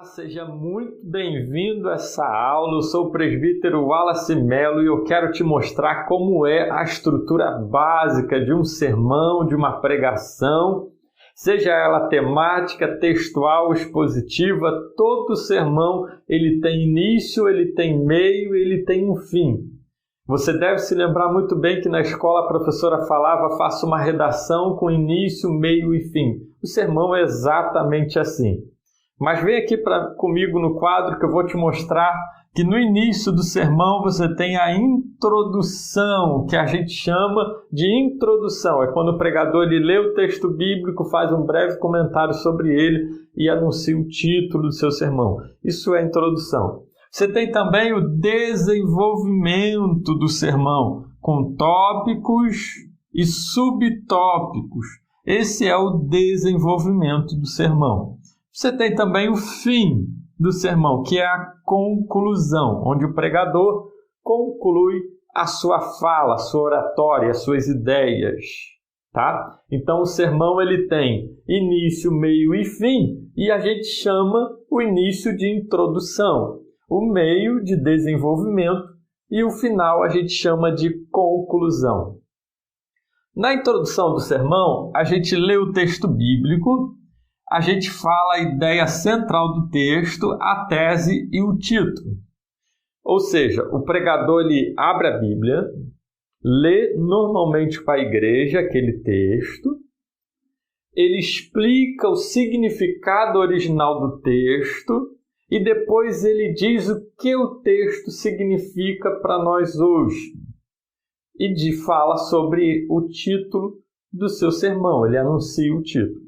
Seja muito bem-vindo a essa aula. Eu sou o presbítero Wallace Melo e eu quero te mostrar como é a estrutura básica de um sermão, de uma pregação, seja ela temática, textual, expositiva. Todo sermão ele tem início, ele tem meio, ele tem um fim. Você deve se lembrar muito bem que na escola a professora falava: faça uma redação com início, meio e fim. O sermão é exatamente assim. Mas vem aqui comigo no quadro que eu vou te mostrar que no início do sermão você tem a introdução, que a gente chama de introdução. É quando o pregador ele lê o texto bíblico, faz um breve comentário sobre ele e anuncia o título do seu sermão. Isso é a introdução. Você tem também o desenvolvimento do sermão, com tópicos e subtópicos. Esse é o desenvolvimento do sermão. Você tem também o fim do sermão, que é a conclusão, onde o pregador conclui a sua fala, a sua oratória, as suas ideias. Tá? Então o sermão ele tem início, meio e fim, e a gente chama o início de introdução, o meio de desenvolvimento e o final a gente chama de conclusão. Na introdução do sermão, a gente lê o texto bíblico, a gente fala a ideia central do texto, a tese e o título. Ou seja, o pregador ele abre a Bíblia, lê normalmente para a igreja aquele texto, ele explica o significado original do texto e depois ele diz o que o texto significa para nós hoje. E fala sobre o título do seu sermão, ele anuncia o título.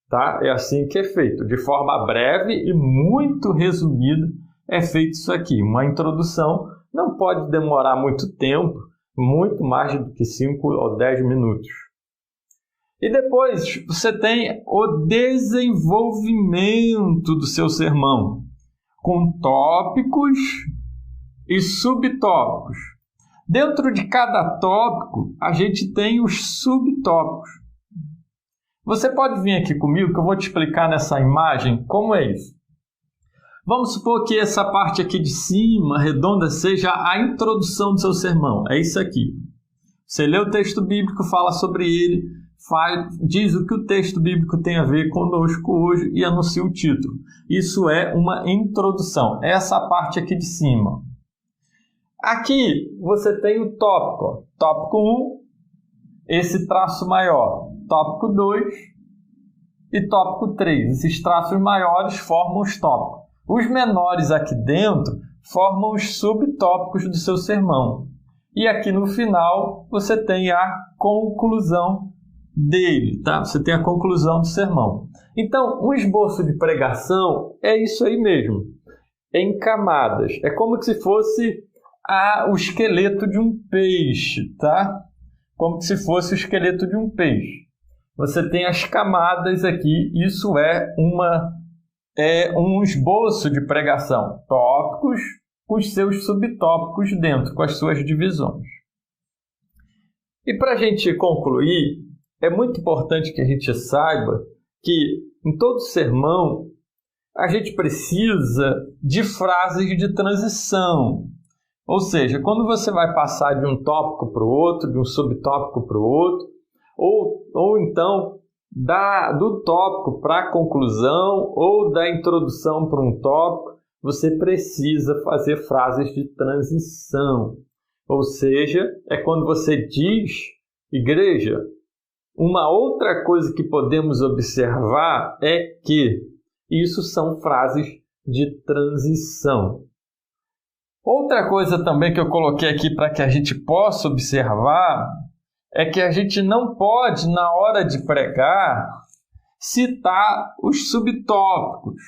Tá? É assim que é feito, de forma breve e muito resumida é feito isso aqui. Uma introdução não pode demorar muito tempo, muito mais do que 5 ou 10 minutos. E depois você tem o desenvolvimento do seu sermão, com tópicos e subtópicos. Dentro de cada tópico, a gente tem os subtópicos. Você pode vir aqui comigo que eu vou te explicar nessa imagem como é isso. Vamos supor que essa parte aqui de cima, redonda, seja a introdução do seu sermão. É isso aqui. Você lê o texto bíblico, fala sobre ele, diz o que o texto bíblico tem a ver conosco hoje e anuncia o título. Isso é uma introdução. Essa parte aqui de cima. Aqui você tem o tópico. Ó. Tópico 1, esse traço maior. Tópico 2 e tópico 3. Esses traços maiores formam os tópicos. Os menores aqui dentro formam os subtópicos do seu sermão. E aqui no final você tem a conclusão dele, tá? Você tem a conclusão do sermão. Então, um esboço de pregação é isso aí mesmo. É em camadas. É como se fosse o esqueleto de um peixe, tá? Como se fosse o esqueleto de um peixe. Você tem as camadas aqui, isso é um esboço de pregação. Tópicos com os seus subtópicos dentro, com as suas divisões. E para a gente concluir, é muito importante que a gente saiba que em todo sermão a gente precisa de frases de transição. Ou seja, quando você vai passar de um tópico para o outro, de um subtópico para o outro, ou então do tópico para a conclusão, ou da introdução para um tópico, você precisa fazer frases de transição. Ou seja, é quando você diz, igreja, uma outra coisa que podemos observar é que isso são frases de transição. Outra coisa também que eu coloquei aqui para que a gente possa observar é que a gente não pode, na hora de pregar, citar os subtópicos.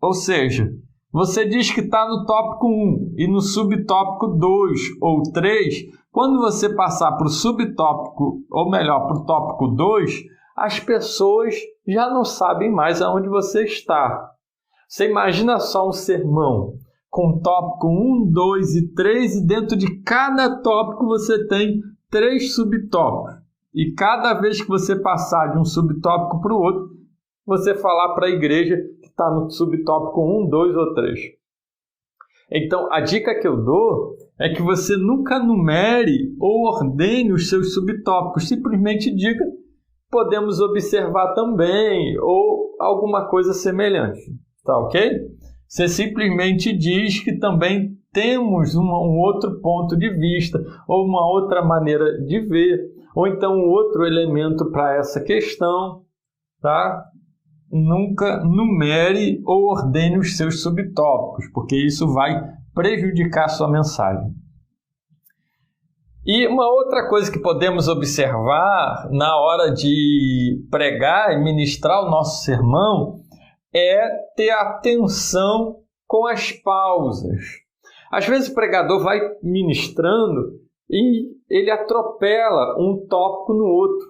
Ou seja, você diz que está no tópico 1 e no subtópico 2 ou 3, quando você passar para o subtópico, ou melhor, para o tópico 2, as pessoas já não sabem mais aonde você está. Você imagina só um sermão com tópico 1, 2 e 3, e dentro de cada tópico você tem 3 subtópicos. E cada vez que você passar de um subtópico para o outro, você falar para a igreja que está no subtópico 1, 2 ou 3. Então, a dica que eu dou é que você nunca numere ou ordene os seus subtópicos. Simplesmente diga, podemos observar também, ou alguma coisa semelhante. Tá ok? Você simplesmente diz que também temos um outro ponto de vista, ou uma outra maneira de ver, ou então um outro elemento para essa questão, tá? Nunca numere ou ordene os seus subtópicos, porque isso vai prejudicar a sua mensagem. E uma outra coisa que podemos observar na hora de pregar e ministrar o nosso sermão é ter atenção com as pausas. Às vezes o pregador vai ministrando e ele atropela um tópico no outro.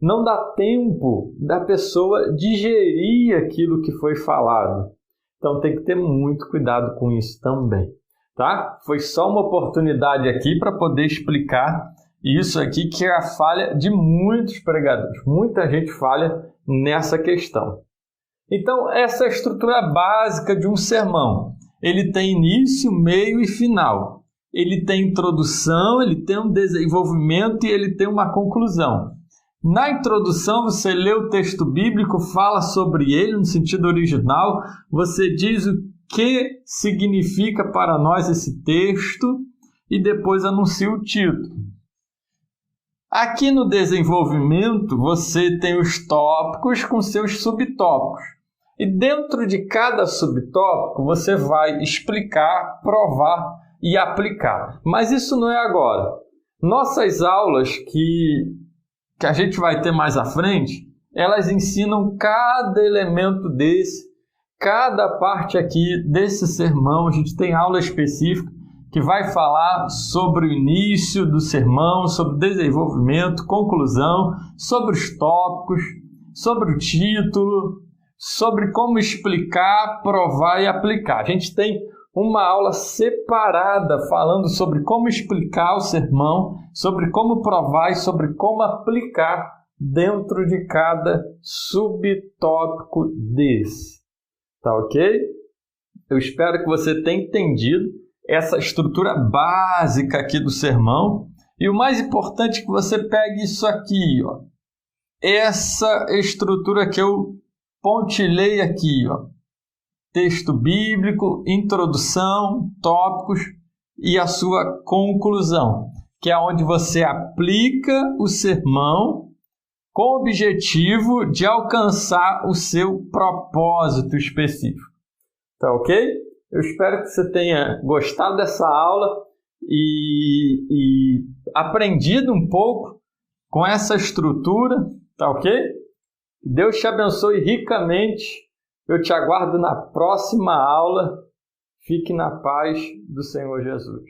Não dá tempo da pessoa digerir aquilo que foi falado. Então tem que ter muito cuidado com isso também, tá? Foi só uma oportunidade aqui para poder explicar isso aqui, que é a falha de muitos pregadores. Muita gente falha nessa questão. Então, essa é a estrutura básica de um sermão. Ele tem início, meio e final. Ele tem introdução, ele tem um desenvolvimento e ele tem uma conclusão. Na introdução, você lê o texto bíblico, fala sobre ele no sentido original, você diz o que significa para nós esse texto e depois anuncia o título. Aqui no desenvolvimento, você tem os tópicos com seus subtópicos. E dentro de cada subtópico, você vai explicar, provar e aplicar. Mas isso não é agora. Nossas aulas que a gente vai ter mais à frente, elas ensinam cada elemento desse, cada parte aqui desse sermão. A gente tem aula específica que vai falar sobre o início do sermão, sobre o desenvolvimento, conclusão, sobre os tópicos, sobre o título, sobre como explicar, provar e aplicar. A gente tem uma aula separada falando sobre como explicar o sermão, sobre como provar e sobre como aplicar dentro de cada subtópico desse. Tá ok? Eu espero que você tenha entendido essa estrutura básica aqui do sermão. E o mais importante é que você pegue isso aqui, ó. Essa estrutura que eu pontilhei aqui, ó. Texto bíblico, introdução, tópicos e a sua conclusão, que é onde você aplica o sermão com o objetivo de alcançar o seu propósito específico. Tá ok? Eu espero que você tenha gostado dessa aula e aprendido um pouco com essa estrutura, tá ok? Deus te abençoe ricamente. Eu te aguardo na próxima aula. Fique na paz do Senhor Jesus.